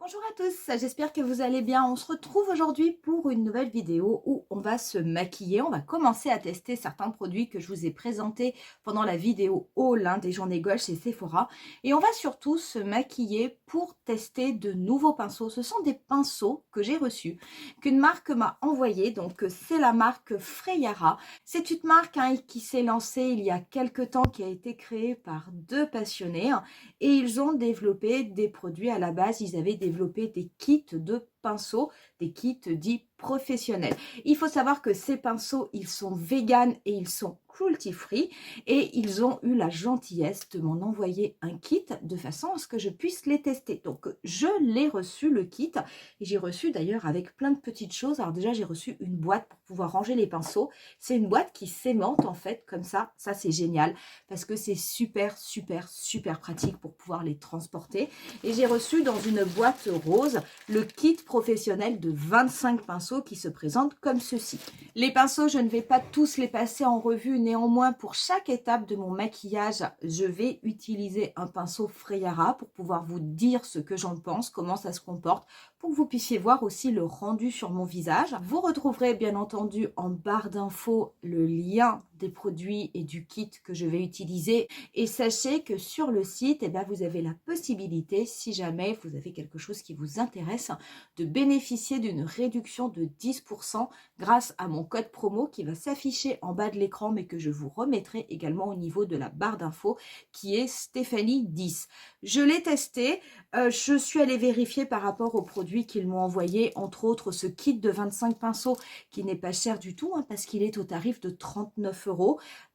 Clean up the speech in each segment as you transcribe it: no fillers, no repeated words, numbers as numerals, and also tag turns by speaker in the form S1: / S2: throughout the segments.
S1: Bonjour à tous, j'espère que vous allez bien. On se retrouve aujourd'hui pour une nouvelle vidéo où on va se maquiller. On va commencer à tester certains produits que je vous ai présentés pendant la vidéo haul des journées gauche chez Sephora. Et on va surtout se maquiller pour tester de nouveaux pinceaux. Ce sont des pinceaux que j'ai reçus, qu'une marque m'a envoyé. Donc c'est la marque Freyara. C'est une marque qui s'est lancée il y a quelques temps, qui a été créée par deux passionnés. Et ils ont développé des produits à la base. Ils avaient développé des kits de pinceaux, des kits dits professionnels. Il faut savoir que ces pinceaux, ils sont véganes et ils sont cruelty-free et ils ont eu la gentillesse de m'en envoyer un kit de façon à ce que je puisse les tester. Donc, je l'ai reçu, le kit, et j'ai reçu d'ailleurs avec plein de petites choses. Alors déjà, j'ai reçu une boîte pour pouvoir ranger les pinceaux. C'est une boîte qui s'aimante en fait, comme ça. Ça, c'est génial parce que c'est super, super, super pratique pour pouvoir les transporter. Et j'ai reçu dans une boîte rose le kit professionnel de 25 pinceaux qui se présente comme ceci. Les pinceaux, je ne vais pas tous les passer en revue. Néanmoins, pour chaque étape de mon maquillage, je vais utiliser un pinceau Freyara pour pouvoir vous dire ce que j'en pense, comment ça se comporte, pour que vous puissiez voir aussi le rendu sur mon visage. Vous retrouverez bien entendu en barre d'infos le lien des produits et du kit que je vais utiliser. Et sachez que sur le site, vous avez la possibilité, si jamais vous avez quelque chose qui vous intéresse, de bénéficier d'une réduction de 10% grâce à mon code promo qui va s'afficher en bas de l'écran, mais que je vous remettrai également au niveau de la barre d'infos, qui est Stéphanie 10. Je l'ai testé, je suis allée vérifier par rapport aux produits qu'ils m'ont envoyé, entre autres ce kit de 25 pinceaux qui n'est pas cher du tout, parce qu'il est au tarif de 39 €.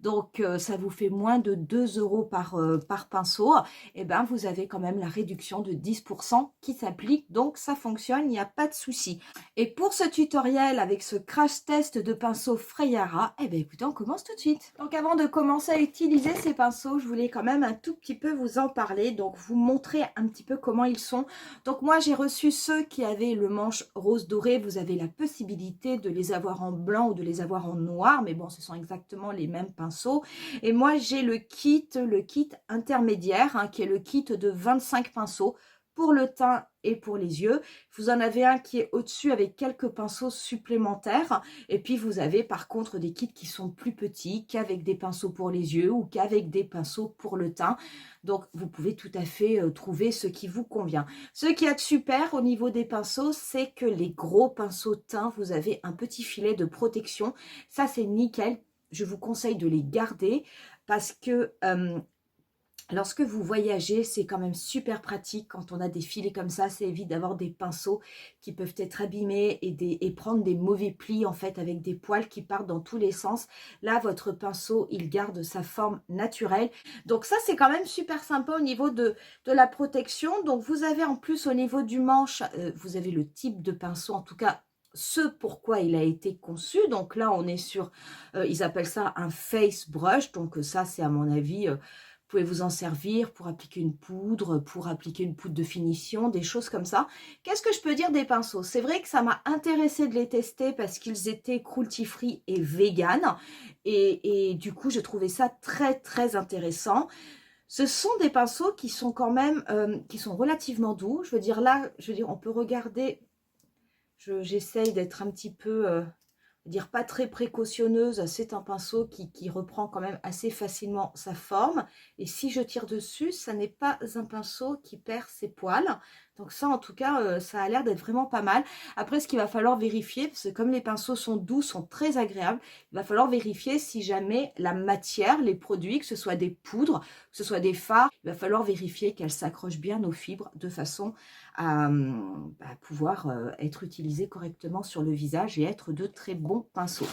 S1: Donc ça vous fait moins de 2 € par pinceau. Et vous avez quand même la réduction de 10% qui s'applique. Donc ça fonctionne, il n'y a pas de souci. Et pour ce tutoriel avec ce crash test de pinceau Freyara, écoutez, on commence tout de suite. Donc avant de commencer à utiliser ces pinceaux, je voulais quand même un tout petit peu vous en parler. Donc vous montrer un petit peu comment ils sont. Donc moi j'ai reçu ceux qui avaient le manche rose doré. Vous avez la possibilité de les avoir en blanc ou de les avoir en noir. Mais bon, ce sont exactement les mêmes pinceaux. Et moi j'ai le kit intermédiaire, qui est le kit de 25 pinceaux pour le teint et pour les yeux. Vous en avez un qui est au-dessus avec quelques pinceaux supplémentaires. Et puis vous avez par contre des kits qui sont plus petits, qu'avec des pinceaux pour les yeux ou qu'avec des pinceaux pour le teint. Donc vous pouvez tout à fait trouver ce qui vous convient. Ce qui est super au niveau des pinceaux, c'est que les gros pinceaux teint, vous avez un petit filet de protection. Ça c'est nickel. Je vous conseille de les garder parce que lorsque vous voyagez, c'est quand même super pratique quand on a des filets comme ça. Ça évite d'avoir des pinceaux qui peuvent être abîmés et prendre des mauvais plis en fait avec des poils qui partent dans tous les sens. Là, votre pinceau, il garde sa forme naturelle. Donc ça, c'est quand même super sympa au niveau de la protection. Donc vous avez en plus au niveau du manche, vous avez le type de pinceau, en tout cas ce pourquoi il a été conçu. Donc là, on est sur, ils appellent ça un face brush. Donc ça, c'est à mon avis... vous pouvez vous en servir pour appliquer une poudre de finition, des choses comme ça. Qu'est-ce que je peux dire des pinceaux? C'est vrai que ça m'a intéressé de les tester parce qu'ils étaient cruelty-free et vegan. Et du coup, j'ai trouvé ça très, très intéressant. Ce sont des pinceaux qui sont quand même, qui sont relativement doux. Je veux dire, là, on peut regarder. J'essaye d'être un petit peu... dire pas très précautionneuse, c'est un pinceau qui reprend quand même assez facilement sa forme. Et si je tire dessus, ça n'est pas un pinceau qui perd ses poils. Donc ça, en tout cas, ça a l'air d'être vraiment pas mal. Après, ce qu'il va falloir vérifier, parce que comme les pinceaux sont doux, sont très agréables, il va falloir vérifier si jamais la matière, les produits, que ce soit des poudres, que ce soit des fards, il va falloir vérifier qu'elles s'accrochent bien aux fibres de façon à pouvoir être utilisées correctement sur le visage et être de très bons pinceaux.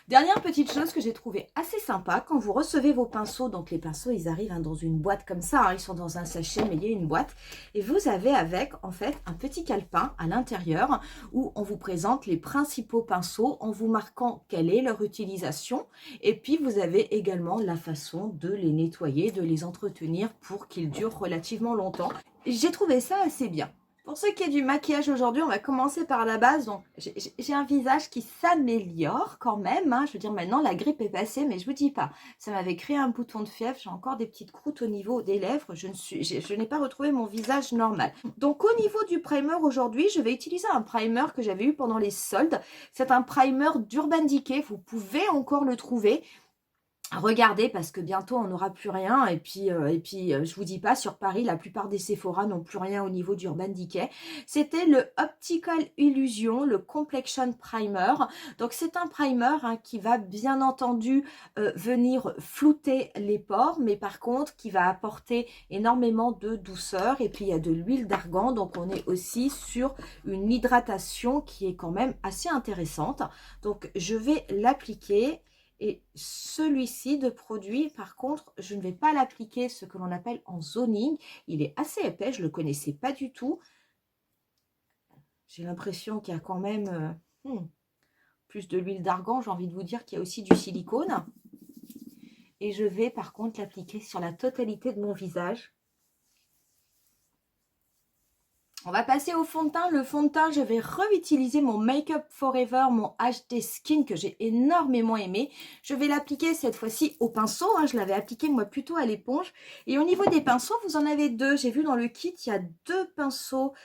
S1: Dernière petite chose que j'ai trouvé assez sympa, quand vous recevez vos pinceaux, donc les pinceaux ils arrivent dans une boîte comme ça, ils sont dans un sachet mais il y a une boîte et vous avez avec en fait un petit calepin à l'intérieur où on vous présente les principaux pinceaux en vous marquant quelle est leur utilisation et puis vous avez également la façon de les nettoyer, de les entretenir pour qu'ils durent relativement longtemps. J'ai trouvé ça assez bien. Pour ce qui est du maquillage aujourd'hui, on va commencer par la base. Donc, j'ai un visage qui s'améliore quand même, hein. Je veux dire, maintenant, la grippe est passée, mais je vous dis pas. Ça m'avait créé un bouton de fièvre. J'ai encore des petites croûtes au niveau des lèvres. Je n'ai pas retrouvé mon visage normal. Donc, au niveau du primer aujourd'hui, je vais utiliser un primer que j'avais eu pendant les soldes. C'est un primer d'Urban Decay. Vous pouvez encore le trouver. Regardez parce que bientôt on n'aura plus rien et puis je vous dis pas, sur Paris la plupart des Sephora n'ont plus rien au niveau d'Urban Decay. C'était le Optical Illusion, le Complexion Primer. Donc c'est un primer hein, qui va bien entendu venir flouter les pores, mais par contre qui va apporter énormément de douceur. Et puis il y a de l'huile d'argan, donc on est aussi sur une hydratation qui est quand même assez intéressante. Donc je vais l'appliquer. Et celui-ci de produit, par contre, je ne vais pas l'appliquer ce que l'on appelle en zoning. Il est assez épais, je ne le connaissais pas du tout. J'ai l'impression qu'il y a quand même plus de l'huile d'argan. J'ai envie de vous dire qu'il y a aussi du silicone. Et je vais par contre l'appliquer sur la totalité de mon visage. On va passer au fond de teint. Le fond de teint, je vais réutiliser mon Make Up Forever, mon HD Skin que j'ai énormément aimé. Je vais l'appliquer cette fois-ci au pinceau. Hein. Je l'avais appliqué moi plutôt à l'éponge. Et au niveau des pinceaux, vous en avez deux. J'ai vu dans le kit, il y a deux pinceaux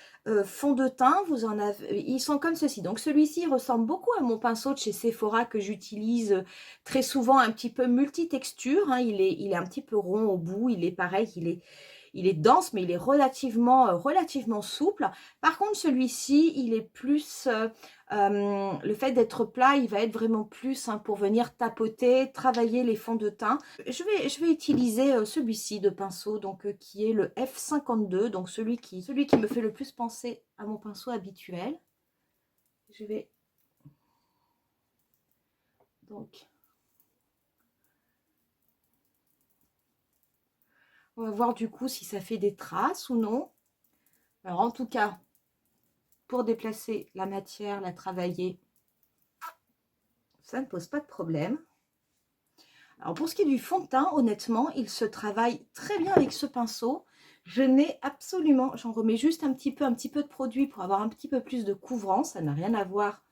S1: fond de teint. Vous en avez, ils sont comme ceci. Donc celui-ci ressemble beaucoup à mon pinceau de chez Sephora que j'utilise très souvent, un petit peu multitexture. Hein. Il est un petit peu rond au bout. Il est pareil, il est dense, mais il est relativement souple. Par contre, celui-ci, il est plus... le fait d'être plat, il va être vraiment plus hein, pour venir tapoter, travailler les fonds de teint. Je vais utiliser celui-ci de pinceau, donc qui est le F52, donc celui qui me fait le plus penser à mon pinceau habituel. Je vais... Donc... On va voir du coup si ça fait des traces ou non. Alors en tout cas, pour déplacer la matière, la travailler, ça ne pose pas de problème. Alors pour ce qui est du fond de teint, honnêtement, il se travaille très bien avec ce pinceau. Je n'ai absolument, j'en remets juste un petit peu de produit pour avoir un petit peu plus de couvrance. Ça n'a rien à voir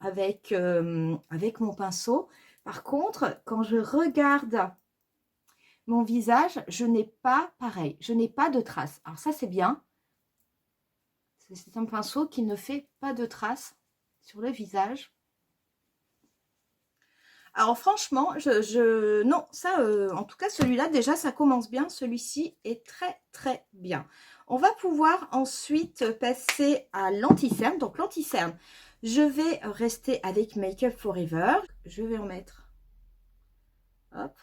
S1: avec, avec mon pinceau. Par contre, quand je regarde mon visage, je n'ai pas pareil, je n'ai pas de traces. Alors ça c'est bien. C'est un pinceau qui ne fait pas de traces sur le visage. Alors franchement, non, ça, en tout cas celui-là déjà ça commence bien, celui-ci est très bien. On va pouvoir ensuite passer à l'anti-cerne. Donc l'anti-cerne, je vais rester avec Make Up Forever. Je vais en mettre, hop.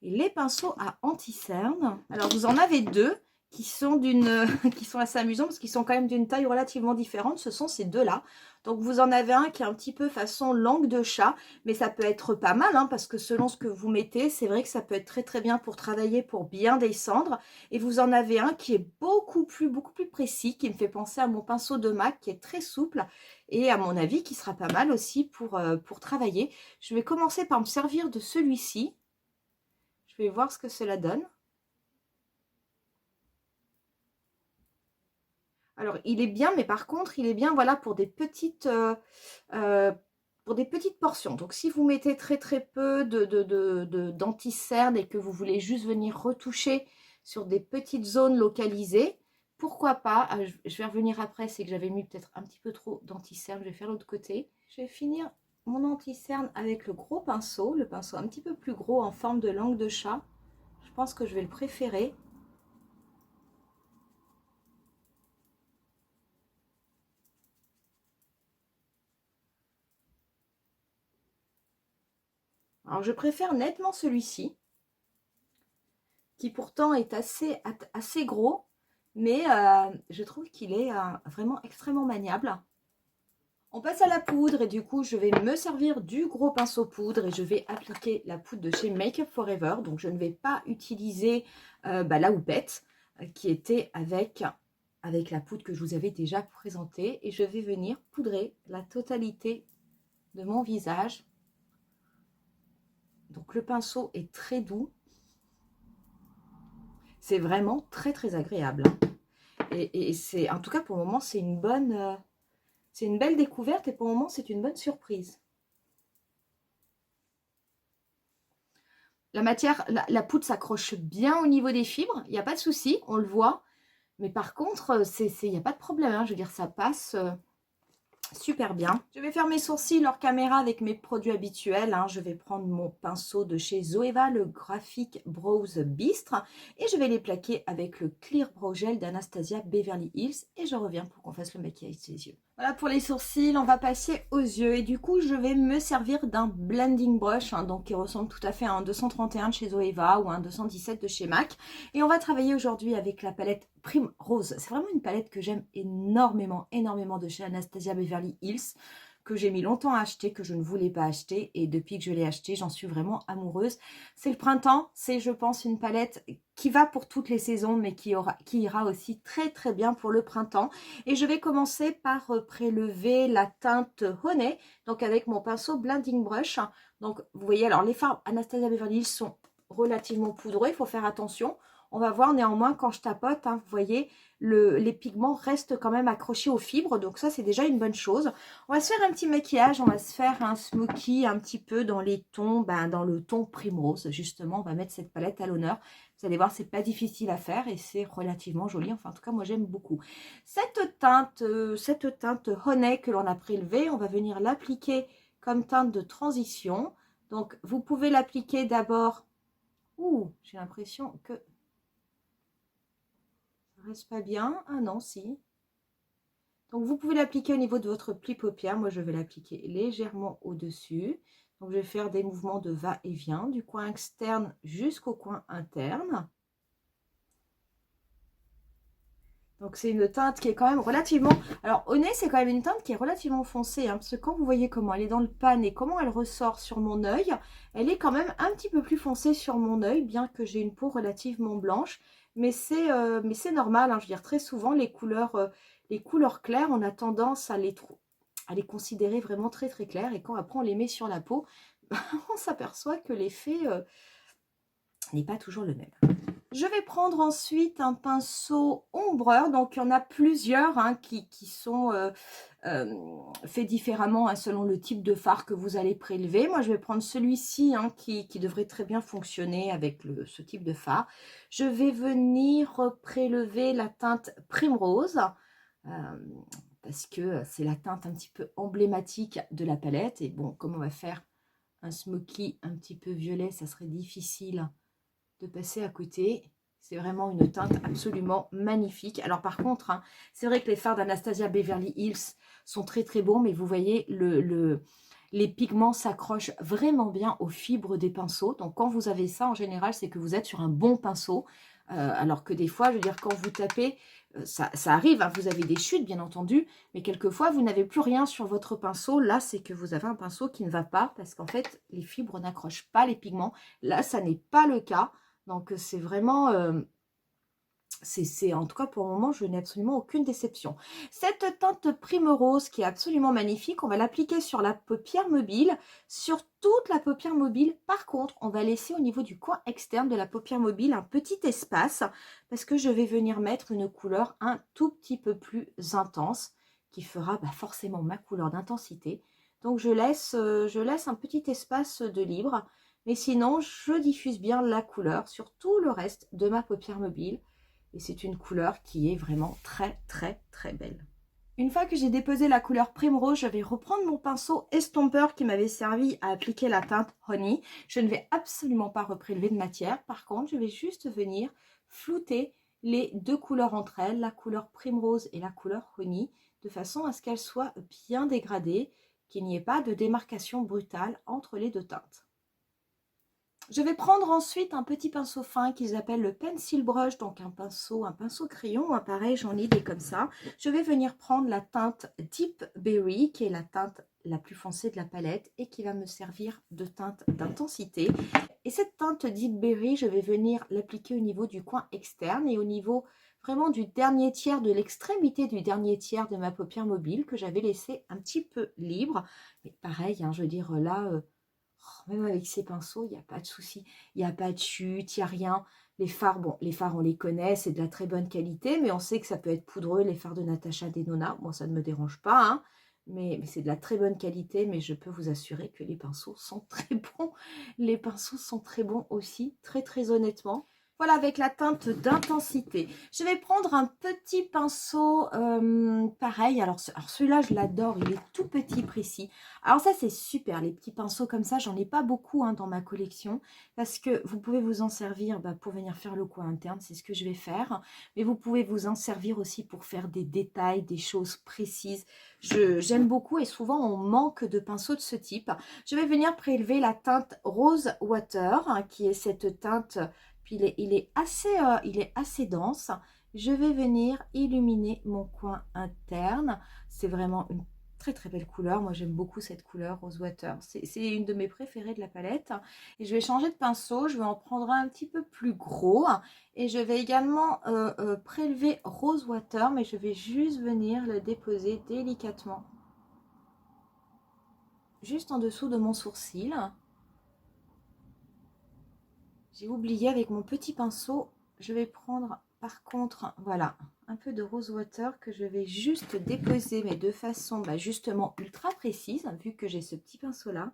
S1: Et les pinceaux à anti-cerne, alors vous en avez deux qui sont qui sont assez amusants parce qu'ils sont quand même d'une taille relativement différente. Ce sont ces deux-là. Donc vous en avez un qui est un petit peu façon langue de chat, mais ça peut être pas mal hein, parce que selon ce que vous mettez, c'est vrai que ça peut être très bien pour travailler, pour bien descendre. Et vous en avez un qui est beaucoup plus précis, qui me fait penser à mon pinceau de MAC, qui est très souple et à mon avis qui sera pas mal aussi pour travailler. Je vais commencer par me servir de celui-ci. Je vais voir ce que cela donne. Alors, il est bien, mais par contre, il est bien voilà, pour des petites portions. Donc, si vous mettez très peu d'anti-cerne et que vous voulez juste venir retoucher sur des petites zones localisées, pourquoi pas. Je vais revenir après, c'est que j'avais mis peut-être un petit peu trop d'anti-cerne. Je vais faire l'autre côté. Je vais finir mon anti-cerne avec le gros pinceau, le pinceau un petit peu plus gros en forme de langue de chat. Je pense que je vais le préférer. Alors, je préfère nettement celui-ci, qui pourtant est assez gros, mais je trouve qu'il est vraiment extrêmement maniable. On passe à la poudre et du coup, je vais me servir du gros pinceau poudre et je vais appliquer la poudre de chez Make Up Forever. Donc, je ne vais pas utiliser la houppette qui était avec la poudre que je vous avais déjà présentée. Et je vais venir poudrer la totalité de mon visage. Donc le pinceau est très doux. C'est vraiment très agréable. Et c'est, en tout cas, pour le moment, c'est une belle découverte et pour le moment, c'est une bonne surprise. La matière, la poudre s'accroche bien au niveau des fibres, il n'y a pas de souci, on le voit. Mais par contre, il n'y a pas de problème, hein, je veux dire, ça passe super bien. Je vais faire mes sourcils hors caméra avec mes produits habituels. Hein. Je vais prendre mon pinceau de chez Zoeva, le Graphic Brows Bistre. Et je vais les plaquer avec le Clear Brow Gel d'Anastasia Beverly Hills. Et je reviens pour qu'on fasse le maquillage des yeux. Voilà pour les sourcils, on va passer aux yeux. Et du coup, je vais me servir d'un blending brush, hein, donc qui ressemble tout à fait à un 231 de chez Zoeva ou un 217 de chez MAC. Et on va travailler aujourd'hui avec la palette Primrose. C'est vraiment une palette que j'aime énormément, énormément de chez Anastasia Beverly Hills, que j'ai mis longtemps à acheter, que je ne voulais pas acheter. Et depuis que je l'ai acheté, j'en suis vraiment amoureuse. C'est le printemps, c'est je pense une palette qui va pour toutes les saisons, mais qui ira aussi très très bien pour le printemps. Et je vais commencer par prélever la teinte Honey, donc avec mon pinceau Blending Brush. Donc vous voyez, alors les farbes Anastasia Beverly Hills sont relativement poudreux, il faut faire attention. On va voir néanmoins quand je tapote, hein, vous voyez, les pigments restent quand même accrochés aux fibres. Donc ça, c'est déjà une bonne chose. On va se faire un petit maquillage. On va se faire un smoky un petit peu dans les tons, dans le ton Primrose. Justement, on va mettre cette palette à l'honneur. Vous allez voir, c'est pas difficile à faire et c'est relativement joli. Enfin, en tout cas, moi, j'aime beaucoup. Cette teinte Honey que l'on a prélevée, on va venir l'appliquer comme teinte de transition. Donc, vous pouvez l'appliquer d'abord. Ouh, j'ai l'impression que reste pas bien. Ah non, si. Donc, vous pouvez l'appliquer au niveau de votre pli paupière. Moi, je vais l'appliquer légèrement au-dessus. Donc, je vais faire des mouvements de va-et-vient du coin externe jusqu'au coin interne. Donc, c'est une teinte qui est quand même relativement... Alors, au nez, c'est quand même une teinte qui est relativement foncée. Hein, parce que quand vous voyez comment elle est dans le pan et comment elle ressort sur mon œil, elle est quand même un petit peu plus foncée sur mon œil, bien que j'ai une peau relativement blanche. Mais c'est normal. Hein, je veux dire, très souvent, les couleurs claires, on a tendance à les considérer vraiment très très claires. Et quand après, on les met sur la peau, on s'aperçoit que l'effet n'est pas toujours le même. Je vais prendre ensuite un pinceau ombreur. Donc, il y en a plusieurs hein, qui sont faits différemment hein, selon le type de fard que vous allez prélever. Moi, je vais prendre celui-ci hein, qui devrait très bien fonctionner avec ce type de fard. Je vais venir prélever la teinte Primrose parce que c'est la teinte un petit peu emblématique de la palette. Et bon, comme on va faire un smoky un petit peu violet, ça serait difficile de passer à côté. C'est vraiment une teinte absolument magnifique. Alors par contre, hein, c'est vrai que les fards d'Anastasia Beverly Hills sont très très bons, mais vous voyez, les pigments s'accrochent vraiment bien aux fibres des pinceaux. Donc quand vous avez ça, en général, c'est que vous êtes sur un bon pinceau. Alors que des fois, je veux dire, quand vous tapez, ça arrive, hein, vous avez des chutes, bien entendu, mais quelquefois, vous n'avez plus rien sur votre pinceau. Là, c'est que vous avez un pinceau qui ne va pas, parce qu'en fait, les fibres n'accrochent pas les pigments. Là, ça n'est pas le cas. Donc, c'est vraiment... en tout cas, pour le moment, je n'ai absolument aucune déception. Cette teinte Primrose qui est absolument magnifique, on va l'appliquer sur la paupière mobile, sur toute la paupière mobile. Par contre, on va laisser au niveau du coin externe de la paupière mobile un petit espace parce que je vais venir mettre une couleur un tout petit peu plus intense qui fera forcément ma couleur d'intensité. Donc, je laisse un petit espace de libre. Mais sinon, je diffuse bien la couleur sur tout le reste de ma paupière mobile. Et c'est une couleur qui est vraiment très, très, très belle. Une fois que j'ai déposé la couleur Primrose, je vais reprendre mon pinceau estompeur qui m'avait servi à appliquer la teinte Honey. Je ne vais absolument pas reprélever de matière. Par contre, je vais juste venir flouter les deux couleurs entre elles, la couleur Primrose et la couleur Honey, de façon à ce qu'elles soient bien dégradées, qu'il n'y ait pas de démarcation brutale entre les deux teintes. Je vais prendre ensuite un petit pinceau fin qu'ils appellent le pencil brush, donc un pinceau crayon, pareil, j'en ai des comme ça. Je vais venir prendre la teinte Deep Berry, qui est la teinte la plus foncée de la palette et qui va me servir de teinte d'intensité. Et cette teinte Deep Berry, je vais venir l'appliquer au niveau du coin externe et au niveau vraiment du dernier tiers, de l'extrémité du dernier tiers de ma paupière mobile que j'avais laissé un petit peu libre. Mais pareil, hein, je veux dire là... même avec ces pinceaux, il n'y a pas de souci. Il n'y a pas de chute, il n'y a rien. Les fards, bon, les fards, on les connaît, c'est de la très bonne qualité, mais on sait que ça peut être poudreux, les fards de Natasha Denona. Moi, ça ne me dérange pas, hein, mais c'est de la très bonne qualité, mais je peux vous assurer que les pinceaux sont très bons. Les pinceaux sont très bons aussi, très, très honnêtement. Voilà, avec la teinte d'intensité. Je vais prendre un petit pinceau pareil. Alors celui-là, je l'adore. Il est tout petit, précis. Alors ça, c'est super. Les petits pinceaux comme ça, j'en ai pas beaucoup hein, dans ma collection. Parce que vous pouvez vous en servir pour venir faire le coin interne. C'est ce que je vais faire. Mais vous pouvez vous en servir aussi pour faire des détails, des choses précises. J'aime beaucoup et souvent, on manque de pinceaux de ce type. Je vais venir prélever la teinte Rose Water, hein, qui est cette teinte... Puis il est assez dense. Je vais venir illuminer mon coin interne. C'est vraiment une très très belle couleur. Moi j'aime beaucoup cette couleur Rose Water. C'est une de mes préférées de la palette. Et je vais changer de pinceau. Je vais en prendre un petit peu plus gros. Et je vais également prélever Rose Water. Mais je vais juste venir le déposer délicatement. Juste en dessous de mon sourcil. J'ai oublié avec mon petit pinceau, je vais prendre par contre, voilà, un peu de Rose Water que je vais juste déposer, mais de façon justement ultra précise, vu que j'ai ce petit pinceau là.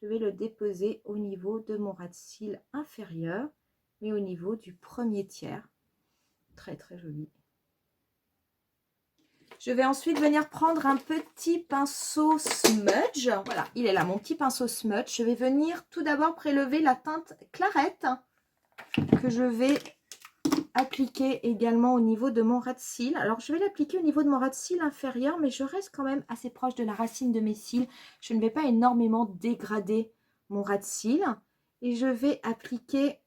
S1: Je vais le déposer au niveau de mon ras de cils inférieur, mais au niveau du premier tiers. Très très joli. Je vais ensuite venir prendre un petit pinceau smudge. Voilà, il est là, mon petit pinceau smudge. Je vais venir tout d'abord prélever la teinte clarette que je vais appliquer également au niveau de mon ras de cils. Alors, je vais l'appliquer au niveau de mon ras de cils inférieur, mais je reste quand même assez proche de la racine de mes cils. Je ne vais pas énormément dégrader mon ras de cils. Et je vais appliquer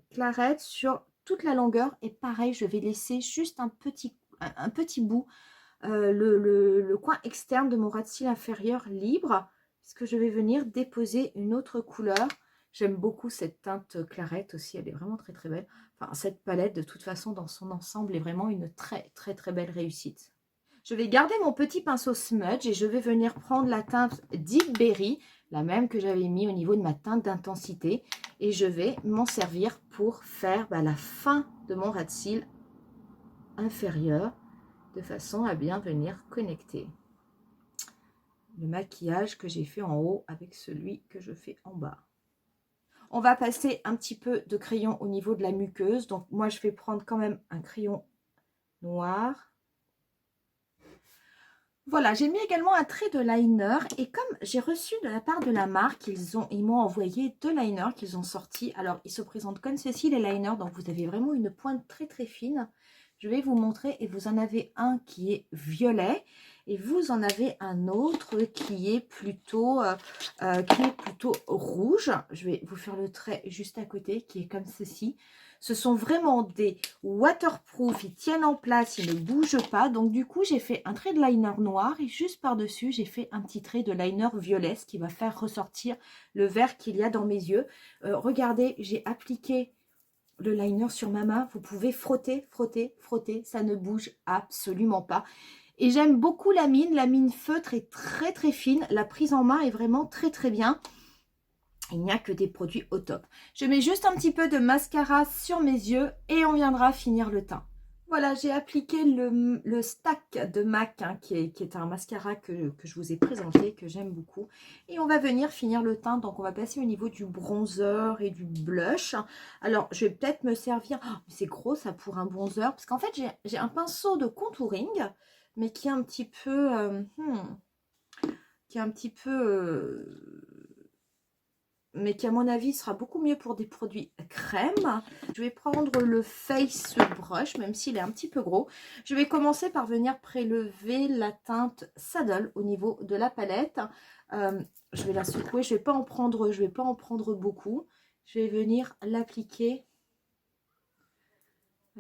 S1: clarette sur toute la longueur. Et pareil, je vais laisser juste un petit bout, le coin externe de mon ras de cils inférieur libre, puisque je vais venir déposer une autre couleur. J'aime beaucoup cette teinte clarette aussi, elle est vraiment très très belle. Enfin, cette palette de toute façon dans son ensemble est vraiment une très très très belle réussite. Je vais garder mon petit pinceau smudge et je vais venir prendre la teinte Deep Berry, la même que j'avais mis au niveau de ma teinte d'intensité. Et je vais m'en servir pour faire la fin de mon ras de cils inférieur, de façon à bien venir connecter le maquillage que j'ai fait en haut avec celui que je fais en bas. On va passer un petit peu de crayon au niveau de la muqueuse. Donc moi je vais prendre quand même un crayon noir. Voilà, j'ai mis également un trait de liner. Et comme j'ai reçu de la part de la marque, ils m'ont envoyé 2 liners qu'ils ont sortis. Alors ils se présentent comme ceci les liners. Donc vous avez vraiment une pointe très très fine. Je vais vous montrer et vous en avez un qui est violet et vous en avez un autre qui est plutôt rouge. Je vais vous faire le trait juste à côté qui est comme ceci. Ce sont vraiment des waterproof, ils tiennent en place, ils ne bougent pas. Donc du coup, j'ai fait un trait de liner noir et juste par-dessus, j'ai fait un petit trait de liner violet, ce qui va faire ressortir le vert qu'il y a dans mes yeux. Regardez, j'ai appliqué le liner sur ma main, vous pouvez frotter, frotter, frotter, ça ne bouge absolument pas. Et j'aime beaucoup la mine feutre est très très fine, la prise en main est vraiment très très bien. Il n'y a que des produits au top. Je mets juste un petit peu de mascara sur mes yeux et on viendra finir le teint. Voilà, j'ai appliqué le stack de MAC, hein, qui est un mascara que je vous ai présenté, que j'aime beaucoup. Et on va venir finir le teint. Donc, on va passer au niveau du bronzer et du blush. Alors, je vais peut-être me servir... Oh, c'est gros, ça, pour un bronzer. Parce qu'en fait, j'ai un pinceau de contouring, mais qui est un petit peu... mais qui à mon avis sera beaucoup mieux pour des produits crème. Je vais prendre le Face Brush, même s'il est un petit peu gros. Je vais commencer par venir prélever la teinte Saddle au niveau de la palette. Je vais la secouer, je vais pas en prendre beaucoup. Je vais venir l'appliquer.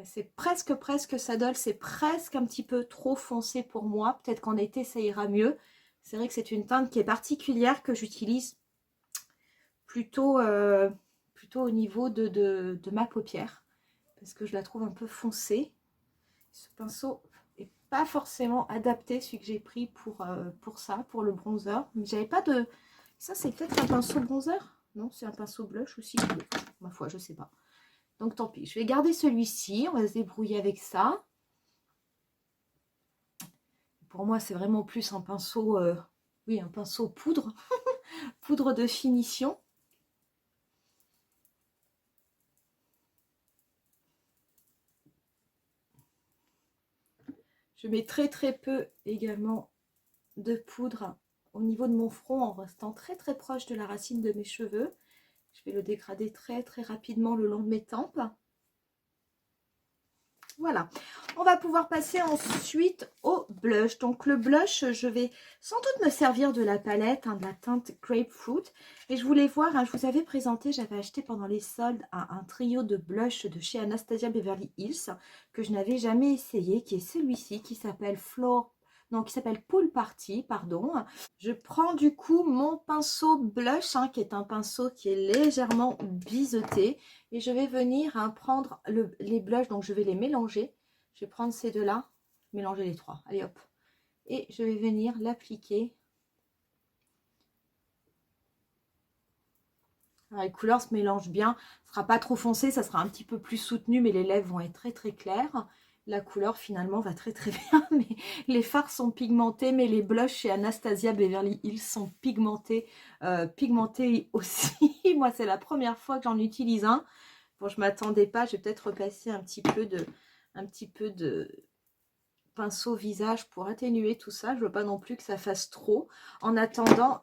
S1: C'est presque Saddle, c'est presque un petit peu trop foncé pour moi. Peut-être qu'en été ça ira mieux. C'est vrai que c'est une teinte qui est particulière, que j'utilise plutôt au niveau de ma paupière, parce que je la trouve un peu foncée. Ce pinceau n'est pas forcément adapté, celui que j'ai pris pour ça, pour le bronzer. Mais j'avais pas de... Ça, c'est peut-être un pinceau bronzer? Non, c'est un pinceau blush aussi. Ma foi, je sais pas. Donc tant pis, je vais garder celui-ci, on va se débrouiller avec ça. Pour moi, c'est vraiment plus un pinceau, oui, un pinceau poudre, poudre de finition. Je mets très très peu également de poudre au niveau de mon front en restant très très proche de la racine de mes cheveux. Je vais le dégrader très très rapidement le long de mes tempes. Voilà, on va pouvoir passer ensuite au blush. Donc le blush, je vais sans doute me servir de la palette, de la teinte Grapefruit. Et je voulais voir, je vous avais présenté, j'avais acheté pendant les soldes un trio de blush de chez Anastasia Beverly Hills que je n'avais jamais essayé, qui est celui-ci, qui s'appelle Pool Party, pardon. Je prends du coup mon pinceau blush, qui est un pinceau qui est légèrement biseauté. Et je vais venir prendre les blushs, donc je vais les mélanger. Je vais prendre ces deux-là, mélanger les trois. Allez hop. Et je vais venir l'appliquer. Les couleurs se mélangent bien. Ce ne sera pas trop foncé, ça sera un petit peu plus soutenu, mais les lèvres vont être très très claires. La couleur finalement va très très bien, mais les fards sont pigmentés, mais les blushs chez Anastasia Beverly Hills sont pigmentés, pigmentés aussi. Moi, c'est la première fois que j'en utilise un. Bon, je ne m'attendais pas, je vais peut-être repasser un petit peu de pinceau visage pour atténuer tout ça. Je ne veux pas non plus que ça fasse trop. En attendant,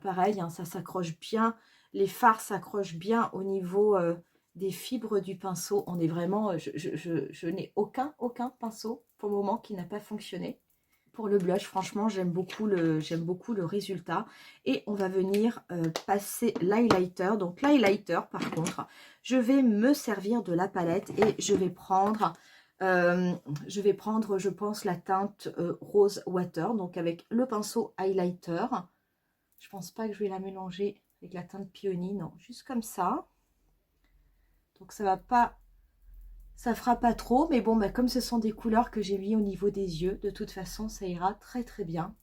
S1: pareil, ça s'accroche bien. Les fards s'accrochent bien au niveau des fibres du pinceau. On est vraiment, je n'ai aucun pinceau pour le moment qui n'a pas fonctionné. Pour le blush, franchement, j'aime beaucoup le résultat. Et on va venir passer l'highlighter. Donc l'highlighter, par contre, je vais me servir de la palette et je vais prendre, je pense, la teinte Rose Water. Donc avec le pinceau highlighter. Je pense pas que je vais la mélanger avec la teinte Peony, non, juste comme ça. Donc ça va pas, ça fera pas trop, mais bon, comme ce sont des couleurs que j'ai mis au niveau des yeux, de toute façon, ça ira très très bien.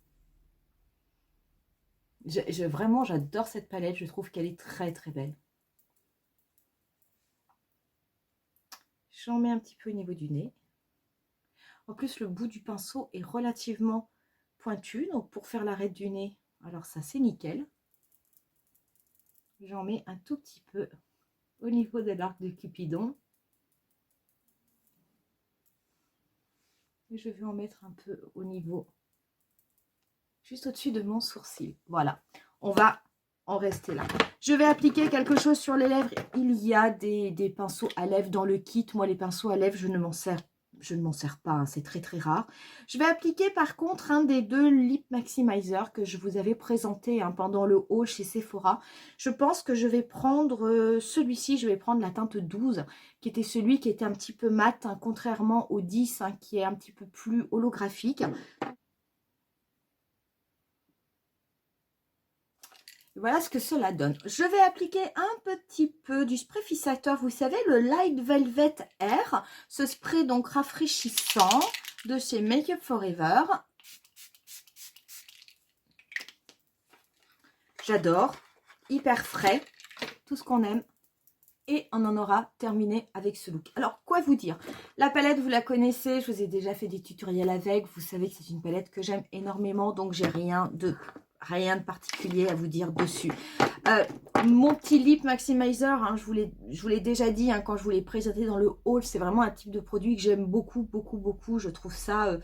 S1: Vraiment, j'adore cette palette, je trouve qu'elle est très très belle. J'en mets un petit peu au niveau du nez. En plus, le bout du pinceau est relativement pointu, donc pour faire l'arête du nez, alors ça c'est nickel. J'en mets un tout petit peu au niveau de l'arc de Cupidon. Et je vais en mettre un peu au niveau, juste au-dessus de mon sourcil. Voilà, on va en rester là. Je vais appliquer quelque chose sur les lèvres. Il y a des pinceaux à lèvres dans le kit. Moi, les pinceaux à lèvres, je ne m'en sers pas, c'est très très rare. Je vais appliquer par contre un des deux Lip Maximizer que je vous avais présenté pendant le haul chez Sephora. Je pense que je vais prendre celui-ci, je vais prendre la teinte 12 qui était celui qui était un petit peu mat, contrairement au 10 qui est un petit peu plus holographique. Voilà ce que cela donne. Je vais appliquer un petit peu du spray fixateur, vous savez, le Light Velvet Air, ce spray donc rafraîchissant de chez Make Up Forever. J'adore, hyper frais, tout ce qu'on aime. Et on en aura terminé avec ce look. Alors, quoi vous dire? La palette, vous la connaissez, je vous ai déjà fait des tutoriels avec. Vous savez que c'est une palette que j'aime énormément, donc j'ai rien de particulier à vous dire dessus. Mon petit Lip Maximizer, je vous l'ai déjà dit quand je vous l'ai présenté dans le haul, c'est vraiment un type de produit que j'aime beaucoup. Je trouve ça,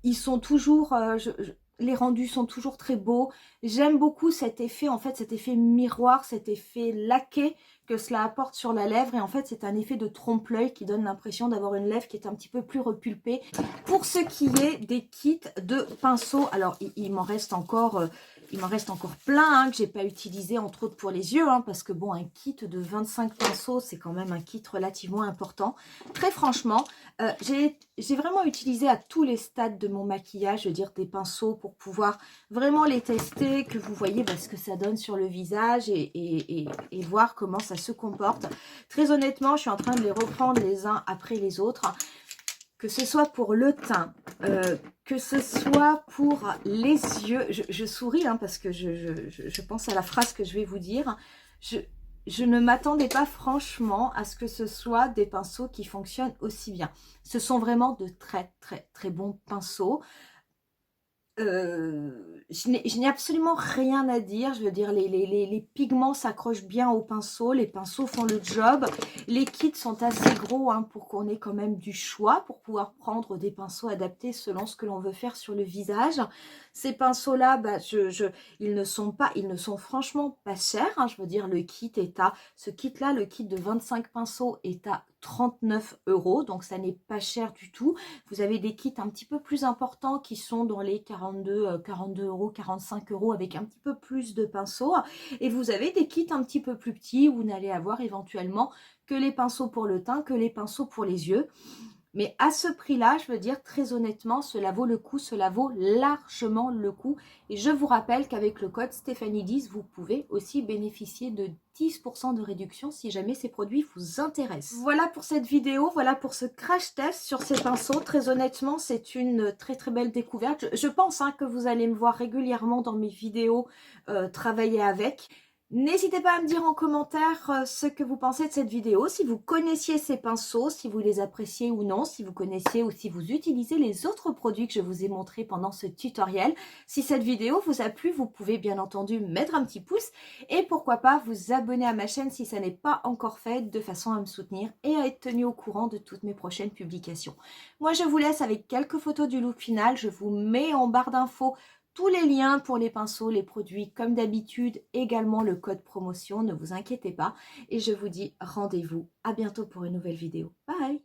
S1: ils sont toujours, les rendus sont toujours très beaux. J'aime beaucoup cet effet, en fait, cet effet miroir, cet effet laqué que cela apporte sur la lèvre. Et en fait, c'est un effet de trompe-l'œil qui donne l'impression d'avoir une lèvre qui est un petit peu plus repulpée. Pour ce qui est des kits de pinceaux, alors il m'en reste encore plein que j'ai pas utilisé, entre autres pour les yeux, parce que bon, un kit de 25 pinceaux, c'est quand même un kit relativement important. Très franchement, j'ai vraiment utilisé à tous les stades de mon maquillage, je veux dire, des pinceaux pour pouvoir vraiment les tester, que vous voyez ce que ça donne sur le visage et voir comment ça se comporte. Très honnêtement, je suis en train de les reprendre les uns après les autres. Que ce soit pour le teint, que ce soit pour les yeux, je souris parce que je pense à la phrase que je vais vous dire. je ne m'attendais pas franchement à ce que ce soit des pinceaux qui fonctionnent aussi bien. Ce sont vraiment de très très très bons pinceaux. Je n'ai absolument rien à dire. Je veux dire, les pigments s'accrochent bien aux pinceaux. Les pinceaux font le job. Les kits sont assez gros hein, pour qu'on ait quand même du choix, pour pouvoir prendre des pinceaux adaptés selon ce que l'on veut faire sur le visage. Ces pinceaux-là, bah, ils ne sont franchement pas chers. Hein. Je veux dire, le kit est à, ce kit-là, le kit de 25 pinceaux est à 39 €. Donc, ça n'est pas cher du tout. Vous avez des kits un petit peu plus importants qui sont dans les 42 €, 45 € avec un petit peu plus de pinceaux. Et vous avez des kits un petit peu plus petits où vous n'allez avoir éventuellement que les pinceaux pour le teint, que les pinceaux pour les yeux. Mais à ce prix-là, je veux dire très honnêtement, cela vaut le coup, cela vaut largement le coup. Et je vous rappelle qu'avec le code Stéphanie10, vous pouvez aussi bénéficier de 10% de réduction si jamais ces produits vous intéressent. Voilà pour cette vidéo, voilà pour ce crash test sur ces pinceaux. Très honnêtement, c'est une très très belle découverte. Je pense hein, que vous allez me voir régulièrement dans mes vidéos travailler avec. N'hésitez pas à me dire en commentaire ce que vous pensez de cette vidéo, si vous connaissiez ces pinceaux, si vous les appréciez ou non, si vous connaissiez ou si vous utilisez les autres produits que je vous ai montrés pendant ce tutoriel. Si cette vidéo vous a plu, vous pouvez bien entendu mettre un petit pouce et pourquoi pas vous abonner à ma chaîne si ça n'est pas encore fait, de façon à me soutenir et à être tenu au courant de toutes mes prochaines publications. Moi je vous laisse avec quelques photos du look final, je vous mets en barre d'infos tous les liens pour les pinceaux, les produits comme d'habitude, également le code promotion, ne vous inquiétez pas. Et je vous dis rendez-vous à bientôt pour une nouvelle vidéo. Bye!